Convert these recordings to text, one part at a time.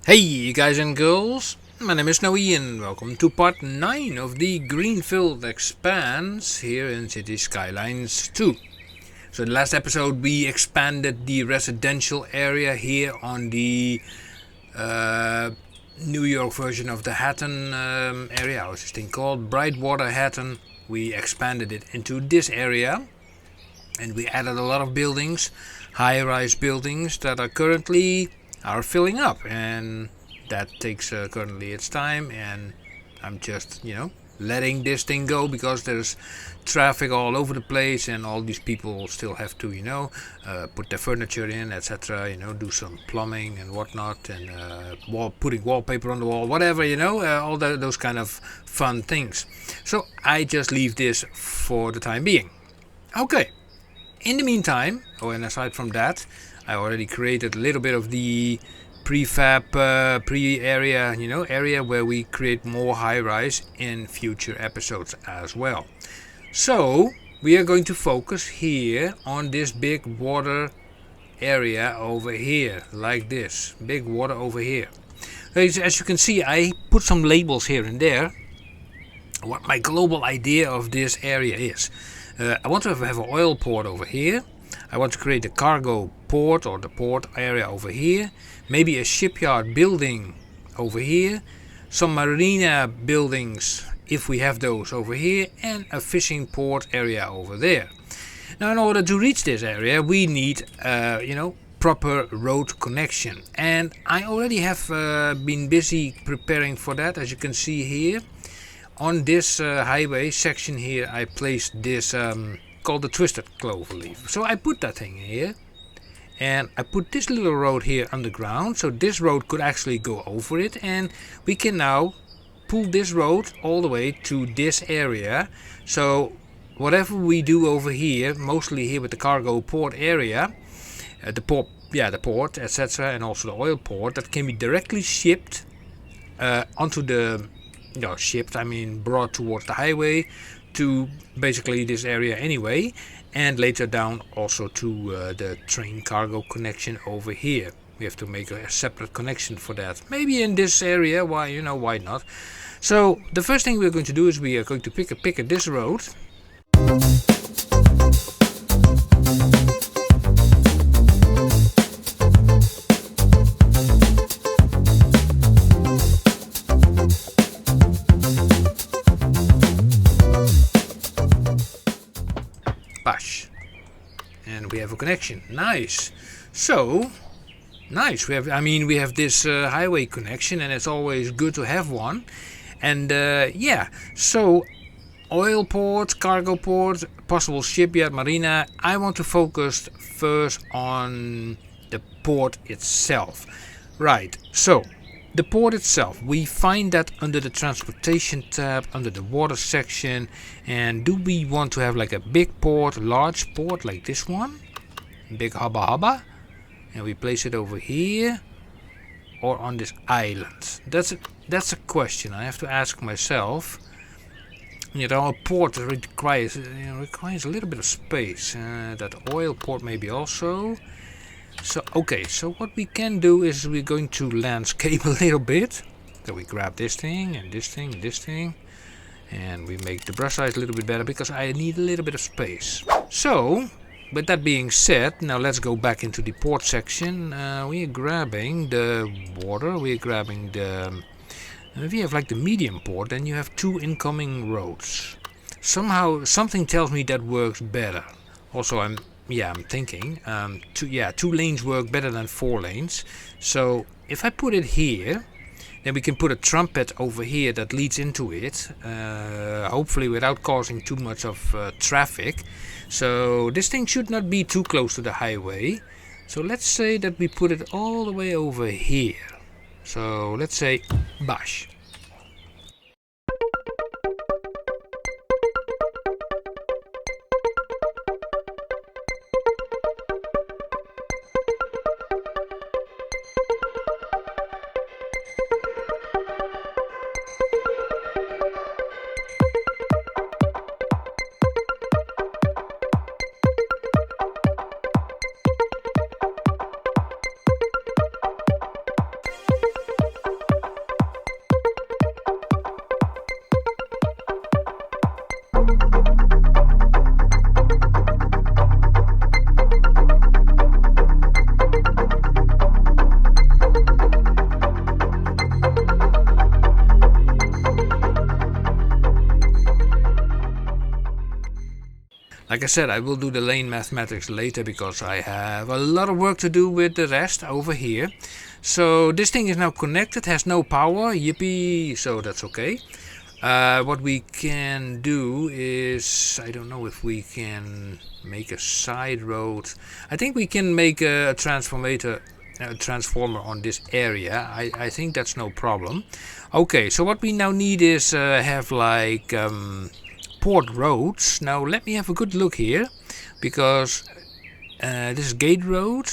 Hey you guys and girls, my name is Noe and welcome to part 9 of the Greenfield Expanse here in Cities Skylines 2. So in the last episode we expanded the residential area here on the New York version of the Hatton area. How's this thing called? Brightwater Hatton. We expanded it into this area and we added a lot of buildings, high-rise buildings that are filling up, and that takes currently its time, and I'm just letting this thing go because there's traffic all over the place and all these people still have to put their furniture in, etc., do some plumbing and whatnot, and putting wallpaper on the wall, whatever, all those kind of fun things. So I just leave this for the time being. Okay, in the meantime, and aside from that, I already created a little bit of the prefab area, area where we create more high-rise in future episodes as well. So we are going to focus here on this big water area over here, like this big water over here. As you can see, I put some labels here and there. What my global idea of this area is. I want to have an oil port over here. I want to create a cargo port or the port area over here. Maybe a shipyard building over here. Some marina buildings, if we have those, over here. And a fishing port area over there. Now in order to reach this area we need proper road connection. And I already have been busy preparing for that, as you can see here. On this highway section here I placed this called the twisted clover leaf. So I put that thing here and I put this little road here underground, so this road could actually go over it, and we can now pull this road all the way to this area. So whatever we do over here, mostly here with the cargo port area, the port, etc., and also the oil port, that can be directly shipped onto the brought towards the highway to basically this area anyway, and later down also to the train cargo connection over here. We have to make a separate connection for that. Maybe in this area, why not? So the first thing we're going to do is we are going to pick this road. And we have a connection. Nice. So nice. We have this highway connection, and it's always good to have one. And so oil port, cargo port, possible shipyard, marina. I want to focus first on the port itself. Right. So the port itself, we find that under the transportation tab, under the water section. And do we want to have like a big port, large port like this one? Big hubba, and we place it over here or on this island? That's a question I have to ask myself. A port requires a little bit of space. That oil port maybe also. So okay, so what we can do is we're going to landscape a little bit. So we grab this thing and this thing and this thing, and we make the brush size a little bit better because I need a little bit of space. So with that being said, now let's go back into the port section. We are grabbing the water, we are grabbing the... If you have like the medium port, then you have 2 incoming roads. Somehow something tells me that works better. Also I'm thinking 2 lanes work better than 4 lanes. So if I put it here, then we can put a trumpet over here that leads into it, hopefully without causing too much of traffic. So this thing should not be too close to the highway. So let's say that we put it all the way over here. So let's say bash. Like I said, I will do the lane mathematics later because I have a lot of work to do with the rest over here. So this thing is now connected, has no power, yippee, so that's okay. What we can do is, I don't know if we can make a side road. I think we can make a transformer on this area. I think that's no problem. Okay, so what we now need is have like port roads. Now let me have a good look here, because this is gate road,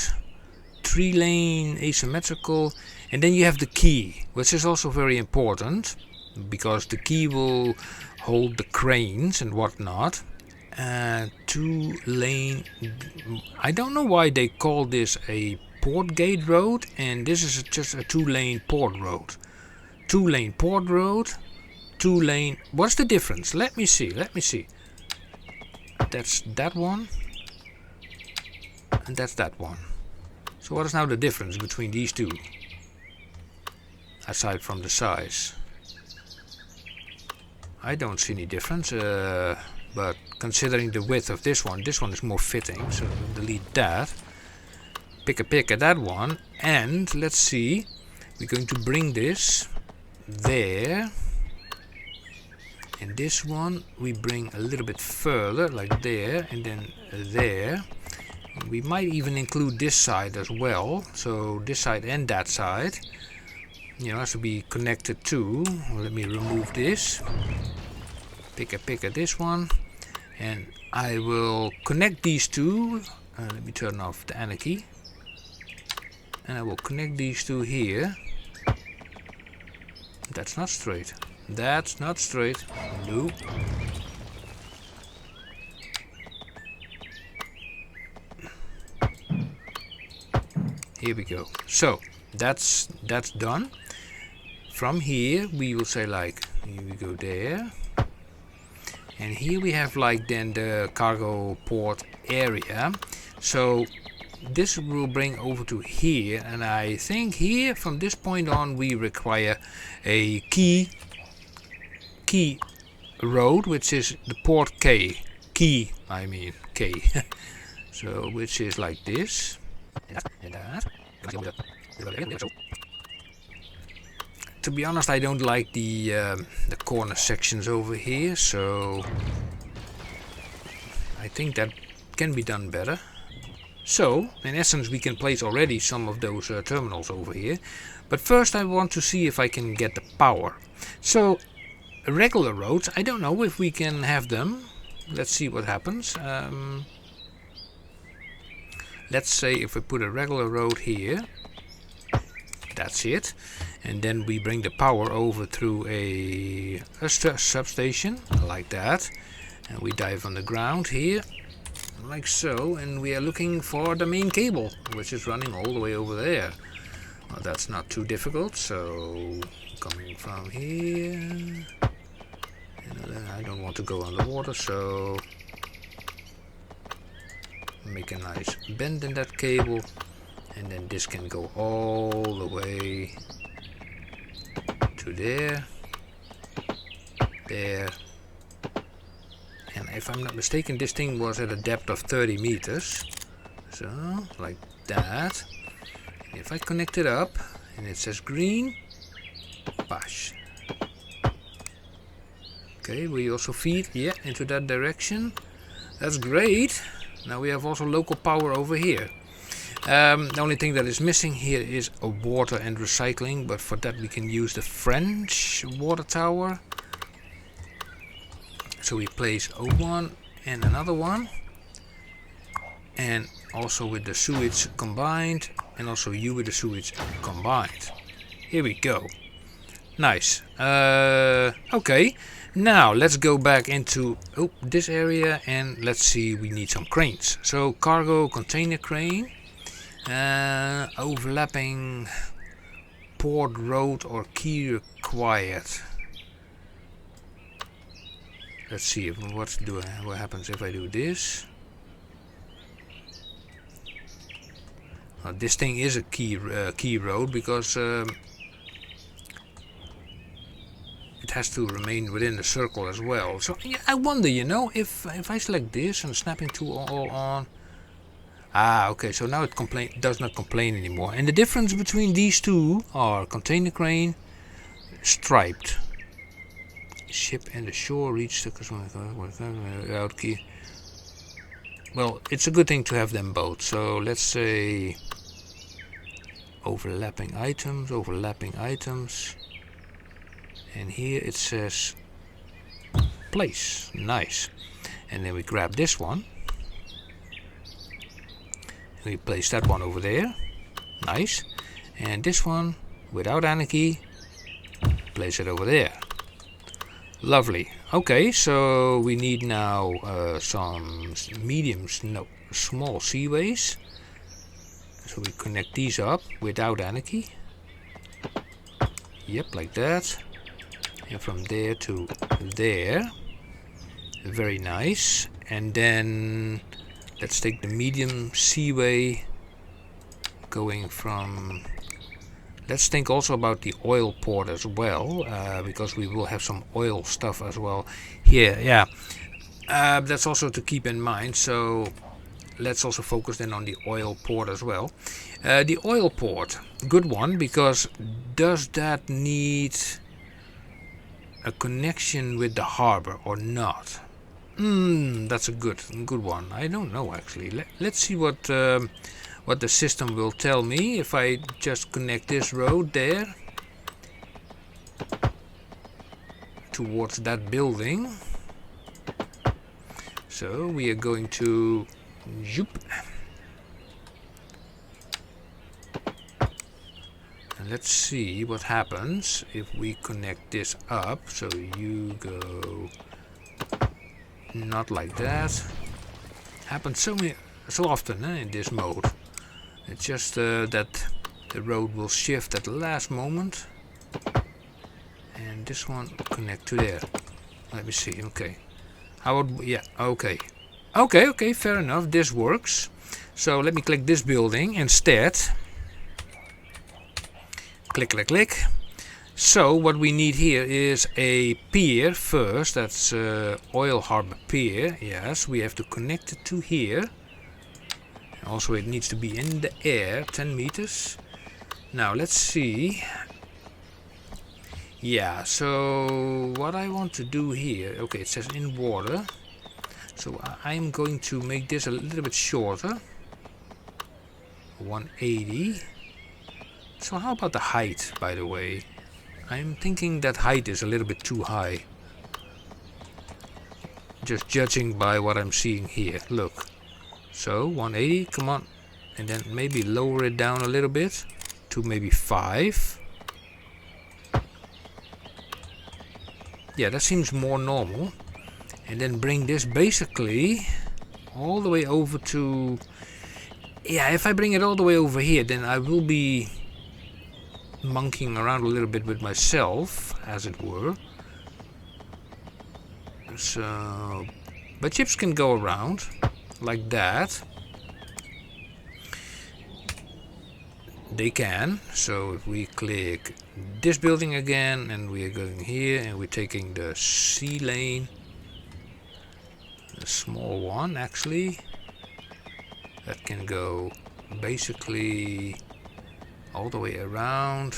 3-lane asymmetrical, and then you have the key, which is also very important because the key will hold the cranes and whatnot. 2-lane, I don't know why they call this a port gate road, and this is just a 2-lane port road. 2-lane port road, 2-lane. What's the difference? Let me see. That's that one, and that's that one. So what is now the difference between these two, aside from the size? I don't see any difference, but considering the width of this one is more fitting, so delete that. Pick at that one, and let's see, we're going to bring this there, and this one we bring a little bit further, like there, and then there. We might even include this side as well, so this side and that side, you know, has to be connected too. Let me remove this. Pick at this one, and I will connect these two. Let me turn off the anarchy, and I will connect these two here. That's not straight. That's not straight. No. Here we go. So that's done. From here we will say like, here we go there, and here we have like then the cargo port area. So this will bring over to here, and I think here from this point on we require a key road, which is the port K. So which is like this. To be honest, I don't like the corner sections over here, so I think that can be done better. So in essence we can place already some of those terminals over here, but first I want to see if I can get the power. So regular roads, I don't know if we can have them. Let's see what happens. Let's say if we put a regular road here, that's it, and then we bring the power over through a substation like that, and we dive on the ground here like so, and we are looking for the main cable, which is running all the way over there. Well, that's not too difficult. So coming from here, and I don't want to go underwater, so make a nice bend in that cable, and then this can go all the way to there, and if I'm not mistaken this thing was at a depth of 30 meters, so like that. And if I connect it up and it says green, bash. Okay, we also feed into that direction. That's great. Now we have also local power over here. The only thing that is missing here is a water and recycling, but for that we can use the French water tower. So we place one and another one, and also with the sewage combined, and also you with the sewage combined. Here we go. Nice. Okay, now let's go back into this area, and let's see, we need some cranes. So cargo container crane, overlapping port road or key required. Let's see what happens if I do this. This thing is a key road because it has to remain within the circle as well. So yeah, I wonder, you know, if I select this and snapping tool all on. Ah, okay, so now it does not complain anymore. And the difference between these two are container crane, striped. Ship and the shore reach the customer without key. Well, it's a good thing to have them both. So let's say overlapping items. And here it says place. Nice. And then we grab this one. And we place that one over there. Nice. And this one, without anarchy, place it over there. Lovely. Okay, so we need now some small seaways. So we connect these up without anarchy. Yep, like that. And from there to there. Very nice. And then let's take the medium seaway going from... Let's think also about the oil port as well, because we will have some oil stuff as well here. Yeah, that's also to keep in mind. So let's also focus then on the oil port as well. The oil port, good one, because does that need a connection with the harbor or not? That's a good one. I don't know actually. Let's see what the system will tell me if I just connect this road there towards that building. So we are going to zoop. And let's see what happens if we connect this up. So you go not like that. Happens so often in this mode. It's just that the road will shift at the last moment. And this one connect to there. Let me see. Okay. How would... Yeah. Okay. Okay. Fair enough. This works. So let me click this building instead. Click. So what we need here is a pier first. That's Oil Harbor Pier. Yes. We have to connect it to here. Also, it needs to be in the air, 10 meters. Now, let's see. Yeah, so what I want to do here... Okay, it says in water. So I'm going to make this a little bit shorter. 180. So how about the height, by the way? I'm thinking that height is a little bit too high. Just judging by what I'm seeing here. Look. So 180, come on, and then maybe lower it down a little bit to maybe 5. Yeah, that seems more normal. And then bring this basically all the way over to... Yeah, if I bring it all the way over here, then I will be monkeying around a little bit with myself, as it were. So, but ships can go around. Like that. They can. So if we click this building again and we are going here and we're taking the sea lane, the small one actually, that can go basically all the way around.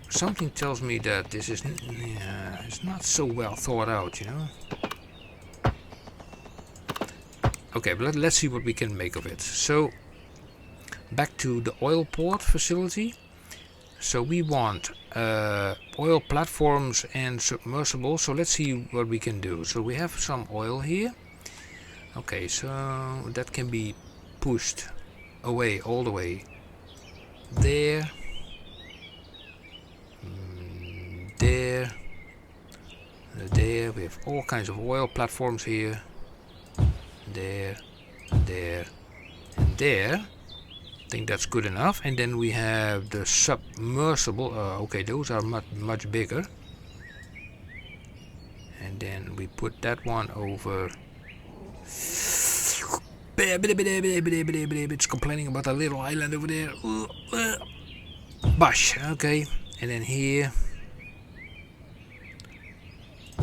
Something tells me that this is it's not so well thought out, you know. Okay, but let's see what we can make of it. So, back to the oil port facility. So we want oil platforms and submersibles. So let's see what we can do. So we have some oil here. Okay, so that can be pushed away all the way there. There we have all kinds of oil platforms here. There, and there. I think that's good enough. And then we have the submersible. Okay, those are much bigger. And then we put that one over. It's complaining about a little island over there. Bash. Okay. And then here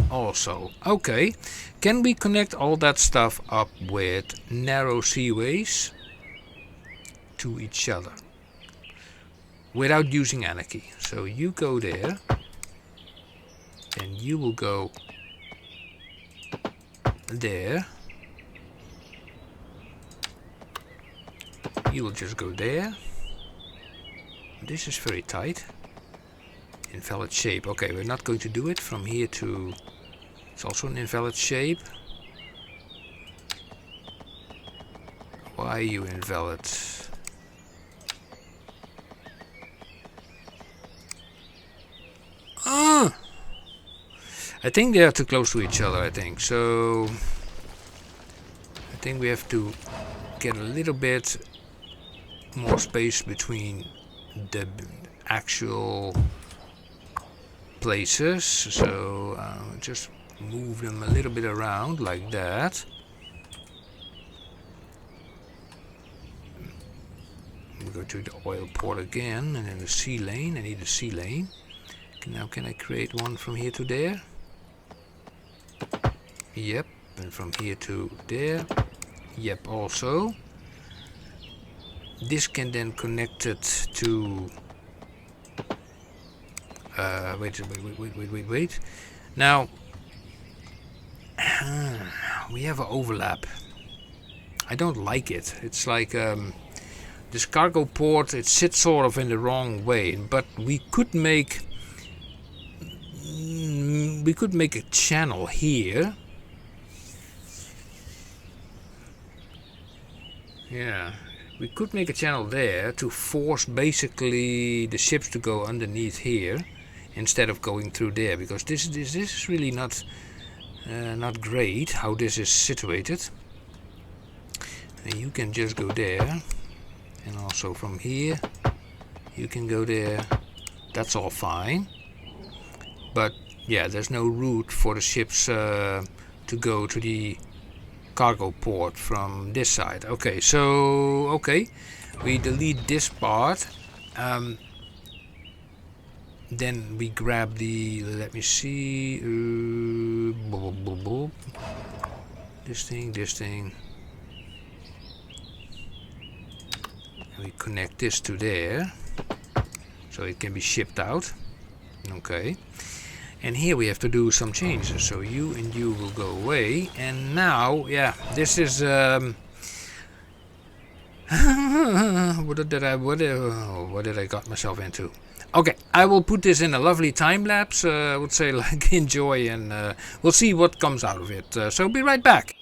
also. Okay, can we connect all that stuff up with narrow seaways to each other without using anarchy? So you go there, and you will go there. You will just go there. This is very tight. Invalid shape. Okay, we're not going to do it from here to... It's also an invalid shape. Why are you invalid? Ah! I think they are too close to each other, I think. So... I think we have to get a little bit more space between the actual places. So just move them a little bit around like that. We go to the oil port again, and then the sea lane. I need a sea lane. Now can I create one from here to there? Yep. And from here to there? Yep, also. This can then connect it to... wait. Now, we have an overlap. I don't like it. It's like this cargo port, it sits sort of in the wrong way. But we could make a channel here. Yeah. We could make a channel there to force basically the ships to go underneath here instead of going through there, because this is really not great how this is situated. And you can just go there, and also from here you can go there. That's all fine, but yeah, there's no route for the ships to go to the cargo port from this side. Okay, so we delete this part. Then we grab the, let me see, this thing. And we connect this to there, so it can be shipped out. Okay. And here we have to do some changes. So you and you will go away. And now, yeah, this is what did I got myself into? Okay, I will put this in a lovely time lapse. I would say, like, enjoy, and we'll see what comes out of it. So be right back.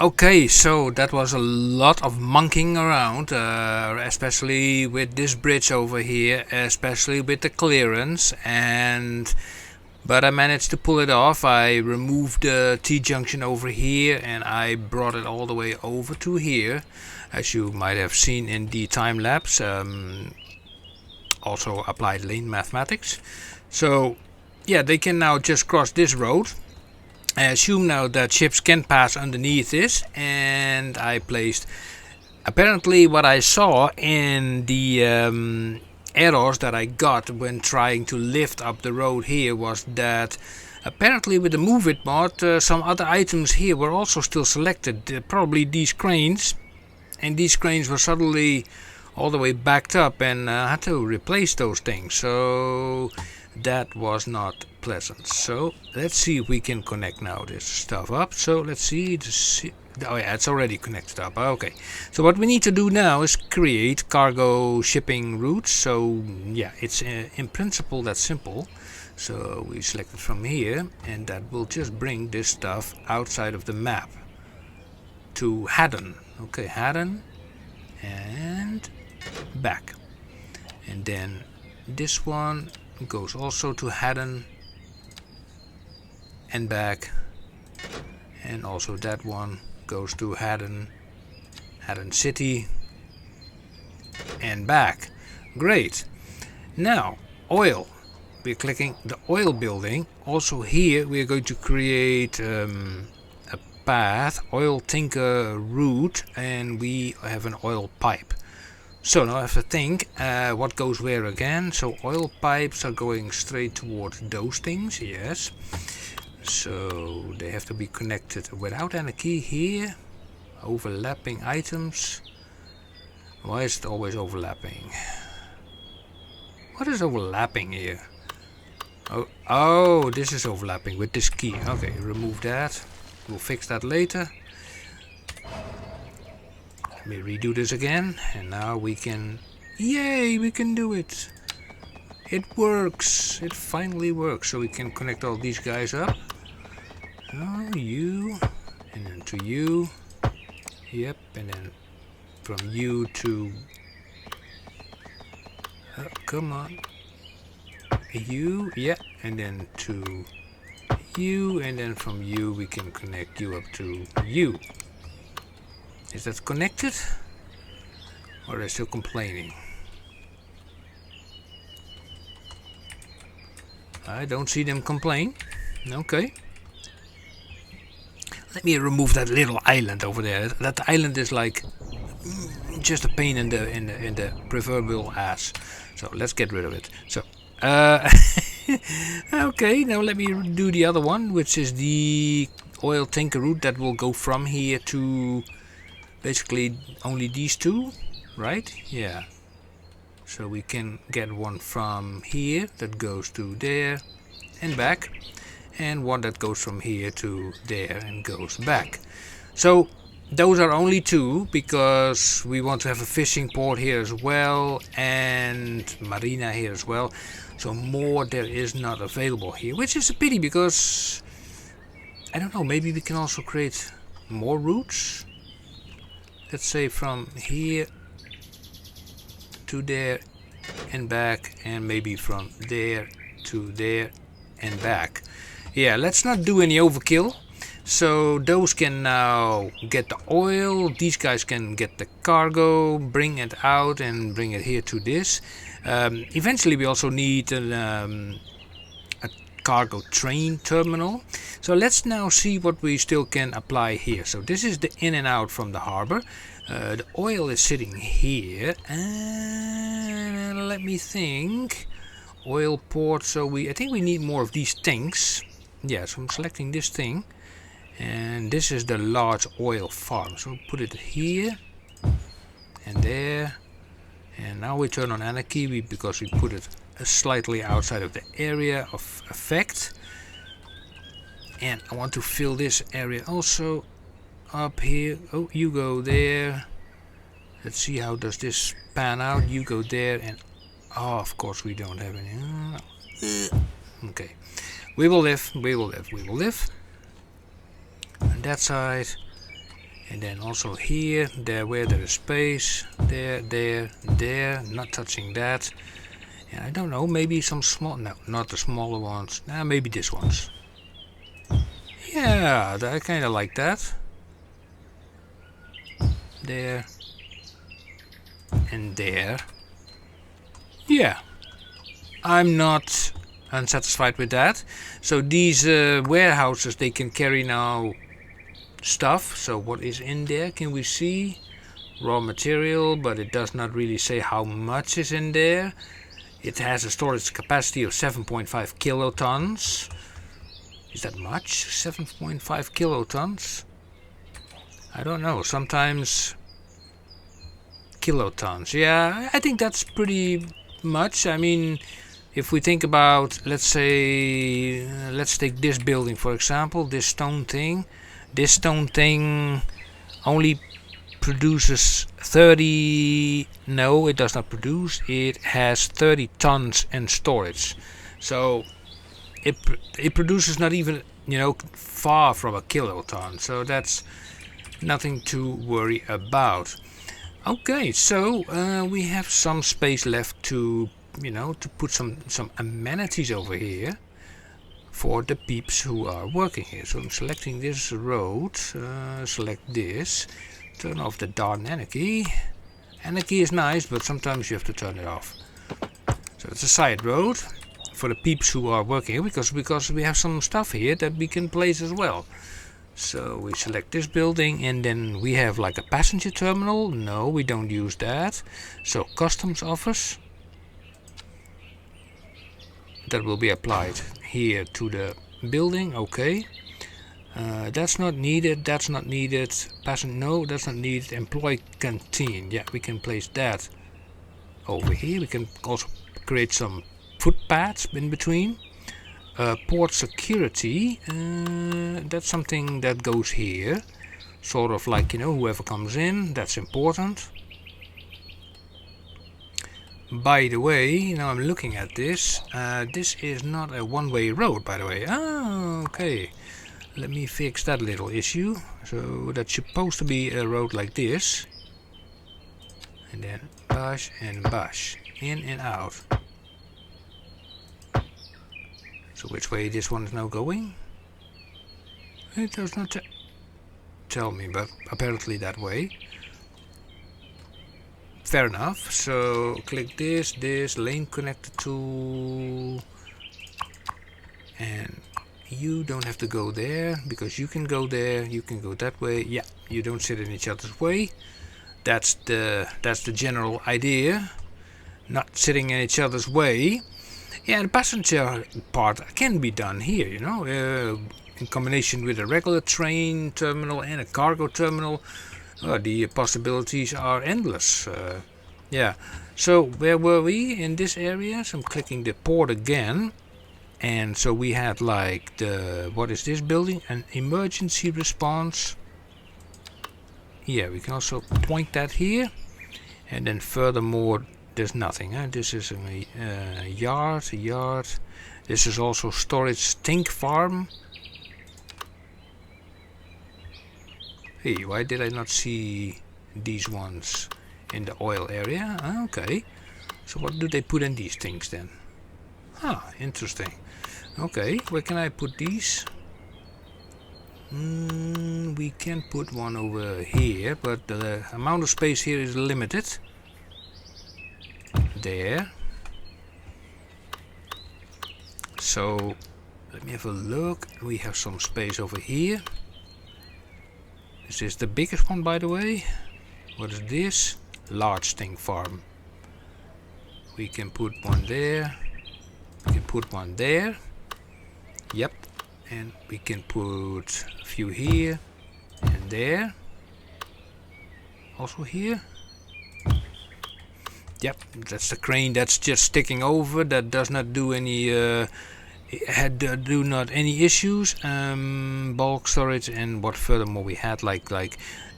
Okay, so that was a lot of monkeying around, especially with this bridge over here, especially with the clearance, but I managed to pull it off. I removed the T-junction over here and I brought it all the way over to here, as you might have seen in the time lapse. Also applied lane mathematics. So yeah, they can now just cross this road. I assume now that ships can pass underneath this, and I placed, apparently what I saw in the errors that I got when trying to lift up the road here was that apparently with the move it mod some other items here were also still selected, probably these cranes, and these cranes were suddenly all the way backed up, and I had to replace those things, so that was not pleasant. So let's see if we can connect now this stuff up. So let's see, oh yeah, it's already connected up. Okay, so what we need to do now is create cargo shipping routes. So yeah, it's in principle that simple. So we select it from here, and that will just bring this stuff outside of the map to Haddon. Okay, Haddon and back, and then this one goes also to Haddon and back, and also that one goes to Haddon City and back. Great. Now oil, we're clicking the oil building. Also here we are going to create a path, oil tanker route, and we have an oil pipe. So now I have to think what goes where again. So oil pipes are going straight towards those things, yes. So they have to be connected without any key here. Overlapping items. Why is it always overlapping? What is overlapping here? Oh, this is overlapping with this key. Okay, remove that. We'll fix that later. Let me redo this again, and now we can, yay, we can do it. It works. It finally works. So we can connect all these guys up. Oh, you, and then to you. Yep, and then from you to, oh, come on. You, yeah, and then to you, and then from you we can connect you up to you. Is that connected? Or are they still complaining? I don't see them complain. Okay. Let me remove that little island over there. That island is like just a pain in the proverbial ass. So let's get rid of it. So okay, now let me do the other one, which is the oil tanker route that will go from here to basically only these two, right? Yeah. So we can get one from here that goes to there and back, and one that goes from here to there and goes back. So those are only two because we want to have a fishing port here as well and marina here as well. So more there is not available here, which is a pity because I don't know, maybe we can also create more routes. Let's say from here to there and back, and maybe from there to there and back. Yeah, let's not do any overkill. So those can now get the oil, these guys can get the cargo, bring it out and bring it here to this. Eventually we also need a cargo train terminal. So let's now see what we still can apply here. So this is the in and out from the harbor. The oil is sitting here, and let me think. Oil port, so I think we need more of these tanks. Yeah, so I'm selecting this thing, and this is the large oil farm. So put it here and there, and now we turn on anarchy because we put it slightly outside of the area of effect. And I want to fill this area also up here. Oh, you go there. Let's see how does this pan out. You go there, and oh, of course we don't have any. Okay, we will live, we will live, we will live. On that side, And then also here, there where there is space, there, not touching that. And I don't know, maybe some small, no, not the smaller ones, maybe this ones. Yeah, I kind of like that. There. And there. Yeah. I'm not unsatisfied with that. So these warehouses, they can carry now stuff. So what is in there? Can we see? Raw material, but it does not really say how much is in there. It has a storage capacity of 7.5 kilotons. Is that much? 7.5 kilotons? I don't know. Sometimes kilotons. Yeah, I think that's pretty much. I mean, if we think about, let's say, let's take this building for example, this stone thing. This stone thing only produces 30, no it does not produce, it has 30 tons in storage. So it produces not even, you know, far from a kiloton. So that's nothing to worry about. Okay, so we have some space left to, you know, to put some amenities over here for the peeps who are working here. So I'm selecting this road, select this, turn off the darn anarchy. Anarchy is nice, but sometimes you have to turn it off. So it's a side road for the peeps who are working here, because we have some stuff here that we can place as well. So we select this building, and then we have like a passenger terminal. No, we don't use that. So customs office, that will be applied here to the building. Okay, that's not needed, that's not needed. No, that's not needed. Employee canteen, yeah, we can place that over here. We can also create some footpaths in between. Port security, that's something that goes here, sort of like, you know, whoever comes in, that's important. By the way, now I'm looking at this, this is not a one-way road, by the way. Oh, okay, let me fix that little issue. So that's supposed to be a road like this, and then bash and bash, in and out. So which way this one is now going? It does not tell me, but apparently that way. Fair enough. So click this lane connector tool, and you don't have to go there because you can go there, you can go that way. Yeah, you don't sit in each other's way. That's the general idea, not sitting in each other's way. Yeah, the passenger part can be done here, you know, in combination with a regular train terminal and a cargo terminal. The possibilities are endless. Yeah, so where were we in this area? So I'm clicking the port again, and so we had like the, what is this building? An emergency response. Yeah, we can also point that here, and then furthermore there's nothing. This is a yard. This is also storage stink farm. Hey, why did I not see these ones in the oil area? Okay, so what do they put in these things then? Interesting. Okay, where can I put these? We can put one over here, but the amount of space here is limited. There. So let me have a look. We have some space over here. This is the biggest one, by the way. What is this? Large stink farm. We can put one there. We can put one there. Yep. And we can put a few here and there. Also here. Yep, that's the crane that's just sticking over. That does not do any any issues. Bulk storage, and what furthermore we had like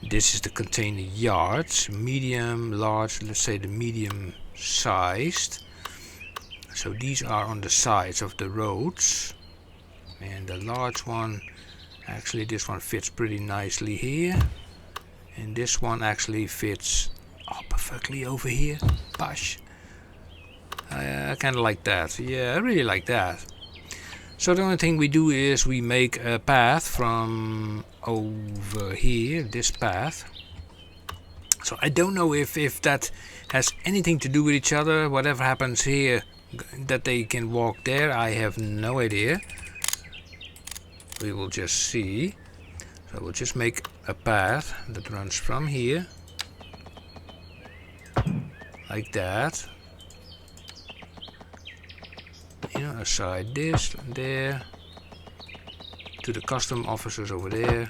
this is the container yards, medium, large. Let's say the medium sized. So these are on the sides of the roads, and the large one, actually this one fits pretty nicely here. And this one actually fits perfectly over here. Bosh. I kind of like that. Yeah, I really like that. So the only thing we do is we make a path from over here, this path. So I don't know if that has anything to do with each other. Whatever happens here, that they can walk there, I have no idea. We will just see. So we'll just make a path that runs from here, like that. You know, aside this there to the custom officers over there,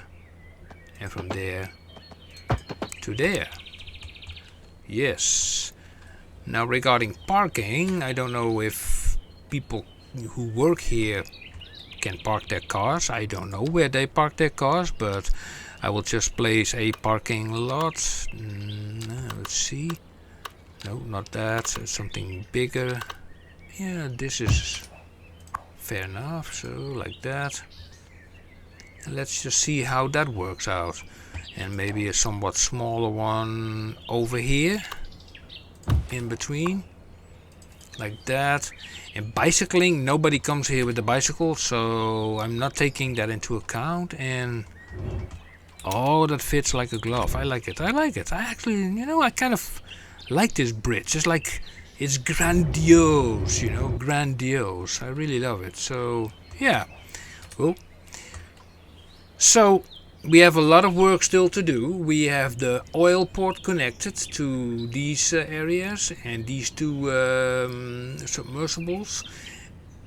and from there to there. Yes. Now regarding parking, I don't know if people who work here can park their cars. I don't know where they park their cars, but I will just place a parking lot. Let's see. No, not that. It's something bigger. Yeah, this is fair enough. So like that. Let's just see how that works out. And maybe a somewhat smaller one over here in between, like that. And bicycling, nobody comes here with a bicycle, so I'm not taking that into account. And oh, that fits like a glove. I like it. I like it. I actually, you know, I kind of like this bridge. It's like, it's grandiose, you know, grandiose. I really love it. So yeah. Well, so we have a lot of work still to do. We have the oil port connected to these areas, and these two submersibles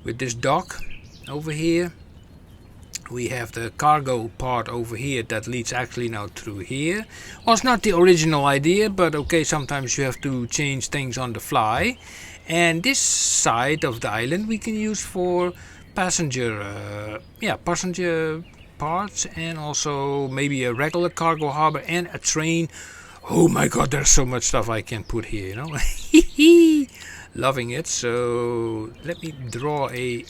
with this dock over here. We have the cargo part over here that leads actually now through here. Well, it's not the original idea, but okay, sometimes you have to change things on the fly. And this side of the island we can use for passenger, passenger parts, and also maybe a regular cargo harbor and a train. Oh my god, there's so much stuff I can put here, you know. Loving it. So let me draw a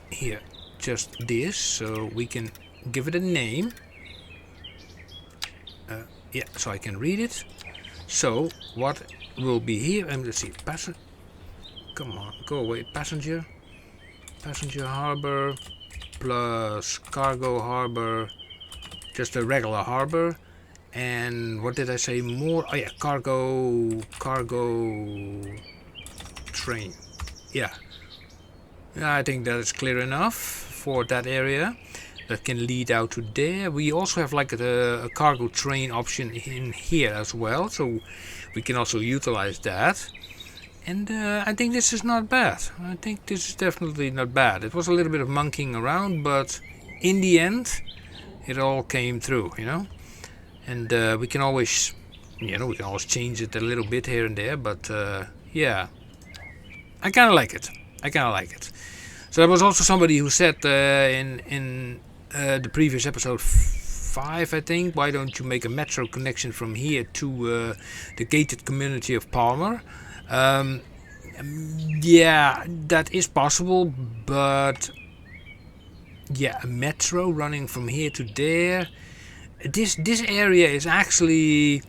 here, just this, so we can give it a name. Yeah, so I can read it. So what will be here? Let's see, come on, go away. Passenger harbor plus cargo harbor, just a regular harbor. And what did I say more? Oh yeah, cargo train. Yeah, I think that is clear enough for that area. That can lead out to there. We also have like a cargo train option in here as well, so we can also utilize that. And I think this is not bad. I think this is definitely not bad. It was a little bit of monkeying around, but in the end, it all came through, you know. And we can always, you know, we can always change it a little bit here and there. But yeah, I kind of like it. So there was also somebody who said in the previous episode 5, I think, why don't you make a metro connection from here to the gated community of Palmer? Yeah, that is possible, but yeah, a metro running from here to there. This area is actually,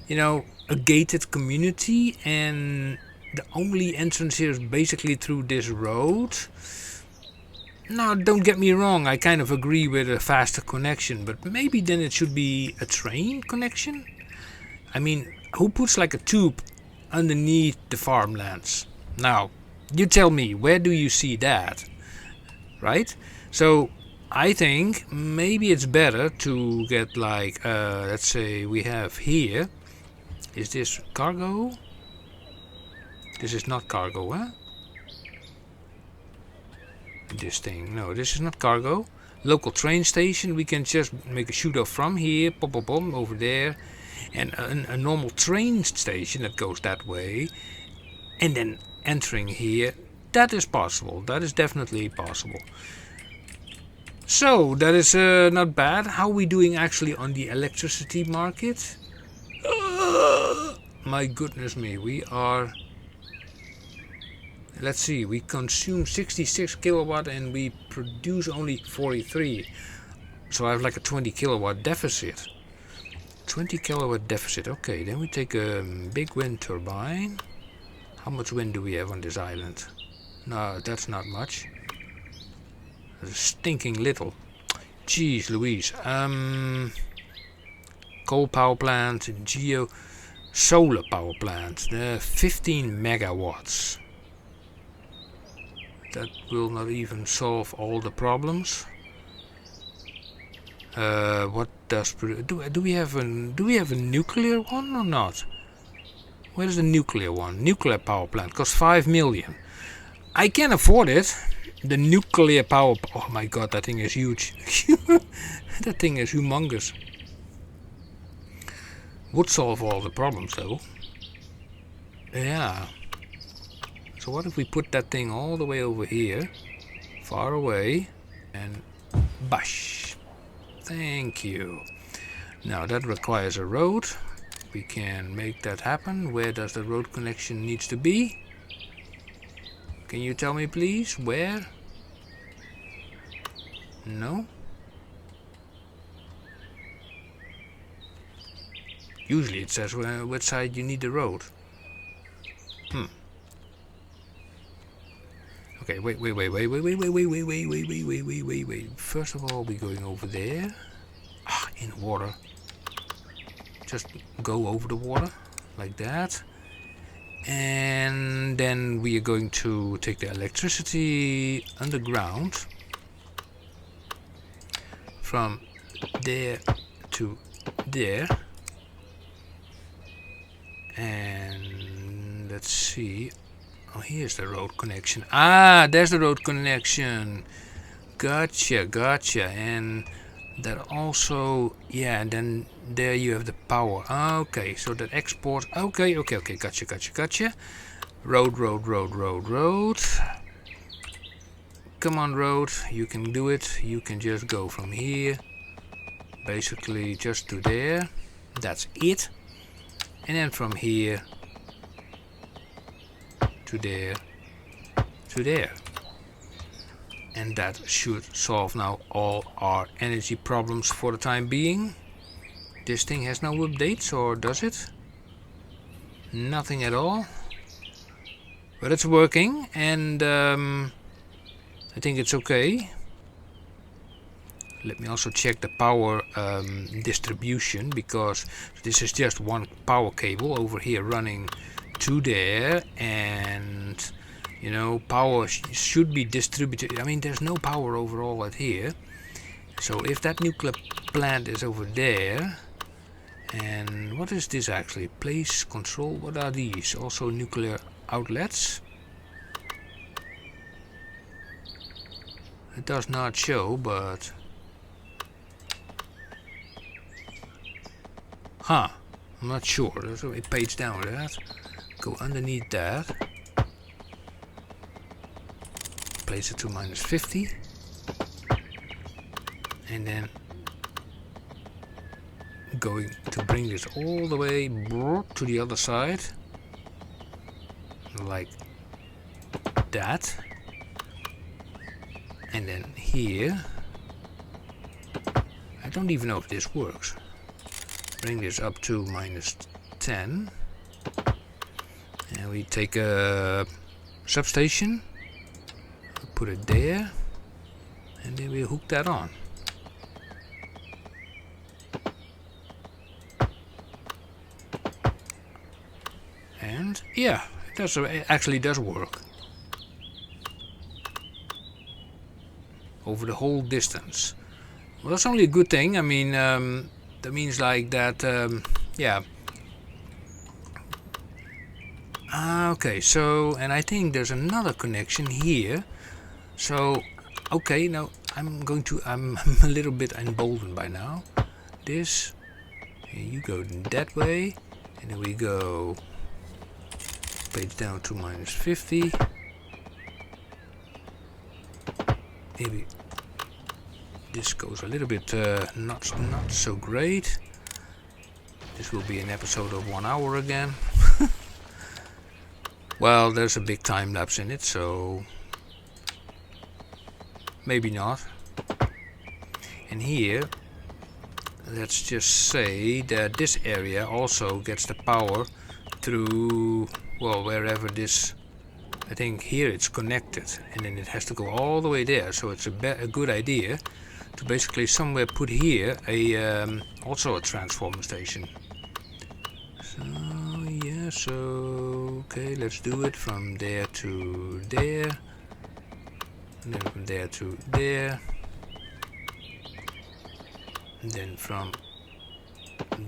you know, a gated community, and the only entrance here is basically through this road. Now, don't get me wrong, I kind of agree with a faster connection, but maybe then it should be a train connection? I mean, who puts like a tube underneath the farmlands? Now, you tell me, where do you see that? Right? So, I think maybe it's better to get like, let's say we have here, is this cargo? This is not cargo, huh? This thing, no, this is not cargo. Local train station, we can just make a shoot off from here, pop, over there. And a normal train station that goes that way. And then entering here, that is possible. That is definitely possible. So, that is not bad. How are we doing actually on the electricity market? My goodness me, we are... Let's see, we consume 66 kilowatt and we produce only 43. So I have like a 20 kilowatt deficit. 20 kilowatt deficit. Okay, then we take a big wind turbine. How much wind do we have on this island? No, that's not much. That's stinking little. Jeez Louise. Coal power plant, solar power plant. 15 megawatts. That will not even solve all the problems. What does do we have a nuclear one or not? Where's the nuclear one? Nuclear power plant costs 5 million. I can afford it. The nuclear power. Oh my god, that thing is huge. That thing is humongous. Would solve all the problems though. Yeah. So what if we put that thing all the way over here, far away, and bash. Thank you. Now that requires a road. We can make that happen. Where does the road connection needs to be? Can you tell me please? Where? No? Usually it says which side you need the road. Okay, wait. First of all, we're going over there. In water. Just go over the water, like that. And then we are going to take the electricity underground. From there to there. And let's see. Oh, here's the road connection. Ah, there's the road connection. Gotcha. And that also, yeah, and then there you have the power. Okay, so that export. Okay. Gotcha. Road. Come on, road. You can do it. You can just go from here. Basically, just to there. That's it. And then from here to there, and that should solve now all our energy problems for the time being. This thing has no updates, or does it? Nothing at all, but it's working, and I think it's okay. Let me also check the power distribution, because this is just one power cable over here running to there, and you know, power should be distributed. I mean, there's no power overall at here. So if that nuclear plant is over there, and what is this actually? Place control. What are these? Also nuclear outlets. It does not show, but I'm not sure. There's a page down with that. Go underneath that. Place it to -50. And then going to bring this all the way to the other side. Like that. And then here. I don't even know if this works. Bring this up to -10. And we take a substation. Put it there. And then we hook that on. And yeah, it actually does work. Over the whole distance. Well, that's only a good thing. I mean, that means like that, yeah. Okay, so, and I think there's another connection here. So, okay, now I'm a little bit emboldened by now. This, and you go that way, and then we go page down to -50. Maybe this goes a little bit not so great. This will be an episode of 1 hour again. Well, there's a big time lapse in it, so maybe not. And here, let's just say that this area also gets the power through, well, wherever this, I think here it's connected, and then it has to go all the way there. So it's a good idea to basically somewhere put here a also a transformer station. So yeah, so okay, let's do it from there to there, and then from there to there, and then from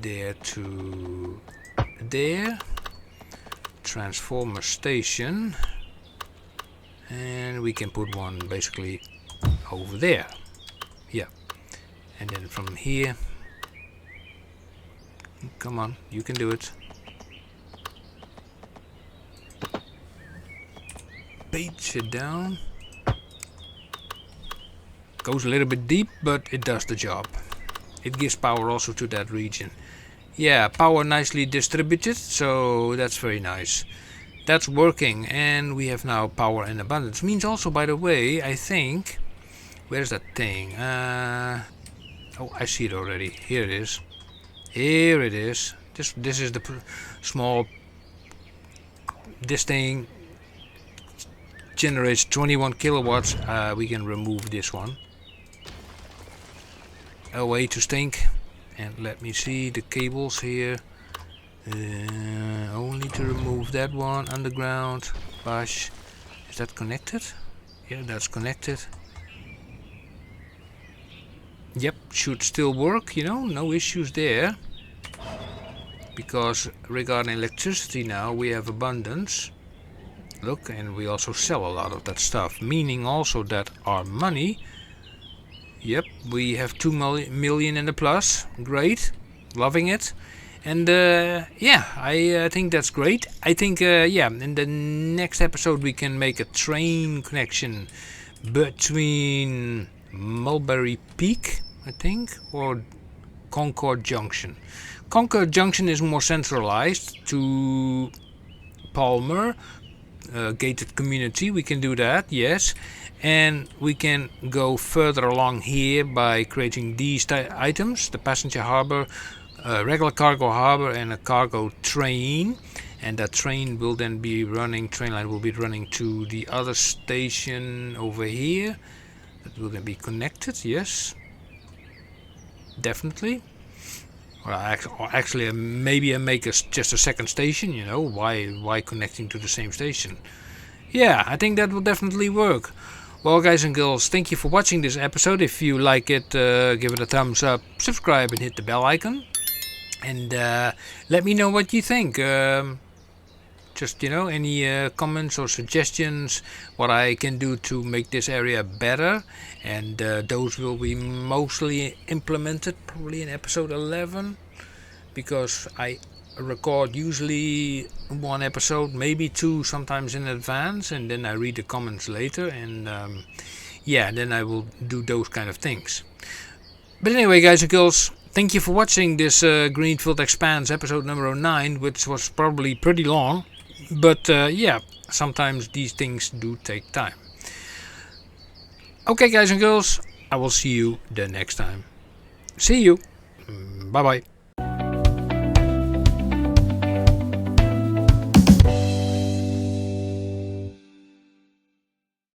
there to there, transformer station, and we can put one basically over there. Yeah, and then from here, come on, you can do it. Bait it down. Goes a little bit deep, but it does the job. It gives power also to that region. Yeah, power nicely distributed, so that's very nice. That's working, and we have now power in abundance. Means also, by the way, I think, where's that thing? Oh, I see it already. Here it is. Here it is. This is the small. This thing generates 21 kilowatts. We can remove this one. Away to stink. And let me see the cables here. Only to remove that one underground. Bash. Is that connected? Yeah, that's connected. Yep, should still work, you know, no issues there. Because regarding electricity now we have abundance. Look, and we also sell a lot of that stuff. Meaning also that our money, yep, we have 2 million in the plus. Great, loving it. And yeah, I think that's great. I think, yeah, in the next episode we can make a train connection between Mulberry Peak, I think, or Concord Junction. Concord Junction is more centralized to Palmer, gated community. We can do that, yes. And we can go further along here by creating these items, the passenger harbor, regular cargo harbor, and a cargo train. And that train will then be running, train line will be running to the other station over here. That will then be connected, yes. Definitely. Or actually, maybe I make just a second station, you know, why connecting to the same station? Yeah, I think that will definitely work. Well, guys and girls, thank you for watching this episode. If you like it, give it a thumbs up, subscribe and hit the bell icon. And let me know what you think. Just, you know, any comments or suggestions what I can do to make this area better. And those will be mostly implemented probably in episode 11. Because I record usually one episode, maybe two sometimes in advance. And then I read the comments later. And yeah, then I will do those kind of things. But anyway, guys and girls, thank you for watching this Greenfield Expanse episode number 9, which was probably pretty long. But yeah, sometimes these things do take time. Okay, guys and girls, I will see you the next time. See you. Bye bye.